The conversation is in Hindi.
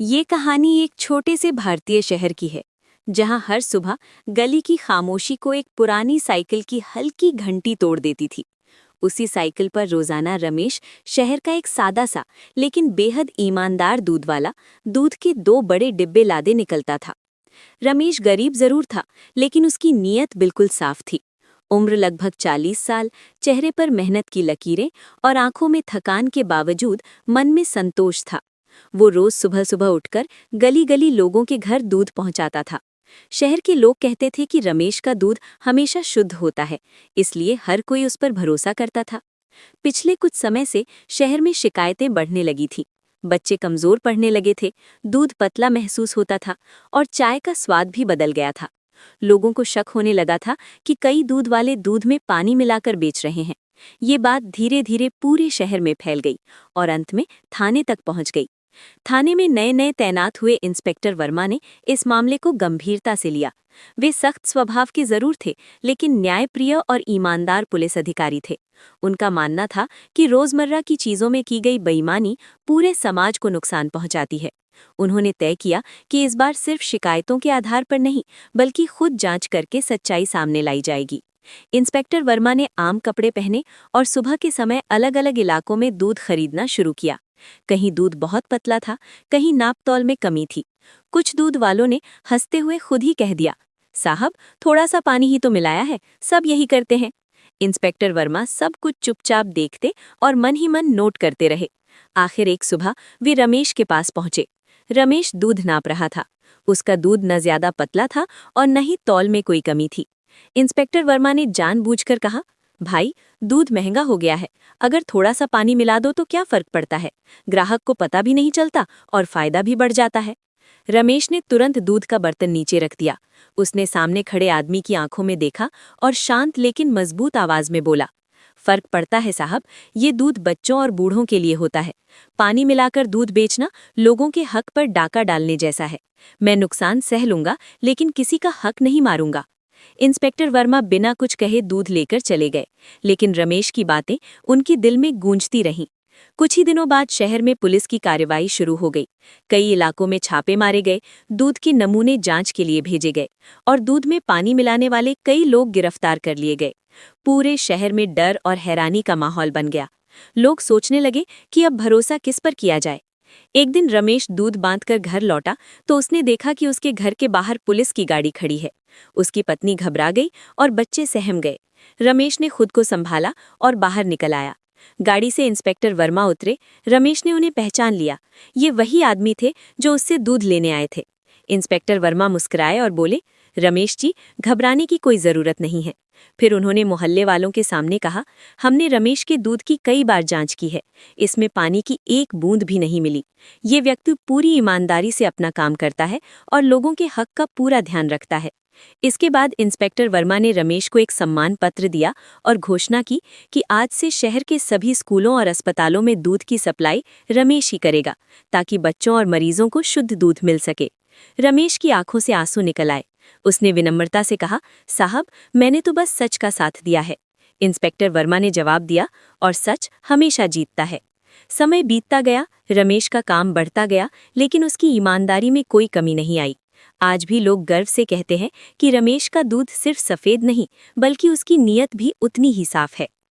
ये कहानी एक छोटे से भारतीय शहर की है, जहां हर सुबह गली की खामोशी को एक पुरानी साइकिल की हल्की घंटी तोड़ देती थी। उसी साइकिल पर रोजाना रमेश, शहर का एक सादा सा लेकिन बेहद ईमानदार दूध वाला, दूध के 2 बड़े डिब्बे लादे निकलता था। रमेश गरीब जरूर था, लेकिन उसकी नीयत बिल्कुल साफ थी। उम्र लगभग 40 साल, चेहरे पर मेहनत की लकीरें और आंखों में थकान के बावजूद मन में संतोष था। वो रोज सुबह सुबह उठकर गली गली लोगों के घर दूध पहुंचाता था। शहर के लोग कहते थे कि रमेश का दूध हमेशा शुद्ध होता है, इसलिए हर कोई उस पर भरोसा करता था। पिछले कुछ समय से शहर में शिकायतें बढ़ने लगी थी। बच्चे कमजोर पड़ने लगे थे, दूध पतला महसूस होता था और चाय का स्वाद भी बदल गया था। लोगों को शक होने लगा था कि कई दूध वाले दूध में पानी मिलाकर बेच रहे हैं। ये बात धीरे धीरे पूरे शहर में फैल गई और अंत में थाने तक पहुंच गई। थाने में नए नए तैनात हुए इंस्पेक्टर वर्मा ने इस मामले को गंभीरता से लिया। वे सख्त स्वभाव के जरूर थे, लेकिन न्यायप्रिय और ईमानदार पुलिस अधिकारी थे। उनका मानना था कि रोजमर्रा की चीजों में की गई बेईमानी पूरे समाज को नुकसान पहुंचाती है। उन्होंने तय किया कि इस बार सिर्फ शिकायतों के आधार पर नहीं, बल्कि खुद जांच करके सच्चाई सामने लाई जाएगी। इंस्पेक्टर वर्मा ने आम कपड़े पहने और सुबह के समय अलग अलग इलाकों में दूध खरीदना शुरू किया। कहीं दूध बहुत पतला था, कहीं नाप तौल में कमी थी। कुछ दूध वालों ने हंसते हुए खुद ही कह दिया, साहब थोड़ा सा पानी ही तो मिलाया है, सब यही करते हैं। इंस्पेक्टर वर्मा सब कुछ चुपचाप देखते और मन ही मन नोट करते रहे। आखिर एक सुबह वे रमेश के पास पहुंचे। रमेश दूध नाप रहा था। उसका दूध न ज्यादा पतला था और न ही तौल में कोई कमी थी। इंस्पेक्टर वर्मा ने जानबूझकर कहा, भाई दूध महंगा हो गया है, अगर थोड़ा सा पानी मिला दो तो क्या फर्क पड़ता है, ग्राहक को पता भी नहीं चलता और फायदा भी बढ़ जाता है। रमेश ने तुरंत दूध का बर्तन नीचे रख दिया। उसने सामने खड़े आदमी की आंखों में देखा और शांत लेकिन मजबूत आवाज में बोला, फर्क पड़ता है साहब, ये दूध बच्चों और बूढ़ों के लिए होता है। पानी मिलाकर दूध बेचना लोगों के हक पर डाका डालने जैसा है। मैं नुकसान सह लूंगा, लेकिन किसी का हक नहीं मारूंगा। इंस्पेक्टर वर्मा बिना कुछ कहे दूध लेकर चले गए, लेकिन रमेश की बातें उनके दिल में गूंजती रहीं। कुछ ही दिनों बाद शहर में पुलिस की कार्रवाई शुरू हो गई। कई इलाकों में छापे मारे गए, दूध के नमूने जांच के लिए भेजे गए और दूध में पानी मिलाने वाले कई लोग गिरफ्तार कर लिए गए। पूरे शहर में डर और हैरानी का माहौल बन गया। लोग सोचने लगे कि अब भरोसा किस पर किया जाए। एक दिन रमेश दूध बांधकर घर लौटा तो उसने देखा कि उसके घर के बाहर पुलिस की गाड़ी खड़ी है। उसकी पत्नी घबरा गई और बच्चे सहम गए। रमेश ने खुद को संभाला और बाहर निकल आया। गाड़ी से इंस्पेक्टर वर्मा उतरे। रमेश ने उन्हें पहचान लिया। ये वही आदमी थे जो उससे दूध लेने आए थे। इंस्पेक्टर वर्मा मुस्कुराए और बोले, रमेश जी, घबराने की कोई जरूरत नहीं है। फिर उन्होंने मोहल्ले वालों के सामने कहा, हमने रमेश के दूध की कई बार जांच की है, इसमें पानी की एक बूंद भी नहीं मिली। ये व्यक्ति पूरी ईमानदारी से अपना काम करता है और लोगों के हक का पूरा ध्यान रखता है। इसके बाद इंस्पेक्टर वर्मा ने रमेश को एक सम्मान पत्र दिया और घोषणा की कि आज से शहर के सभी स्कूलों और अस्पतालों में दूध की सप्लाई रमेश ही करेगा, ताकि बच्चों और मरीजों को शुद्ध दूध मिल सके। रमेश की आंखों से आंसू निकल आए। उसने विनम्रता से कहा, साहब मैंने तो बस सच का साथ दिया है। इंस्पेक्टर वर्मा ने जवाब दिया, और सच हमेशा जीतता है। समय बीतता गया, रमेश का काम बढ़ता गया, लेकिन उसकी ईमानदारी में कोई कमी नहीं आई। आज भी लोग गर्व से कहते हैं कि रमेश का दूध सिर्फ सफेद नहीं, बल्कि उसकी नीयत भी उतनी ही साफ है।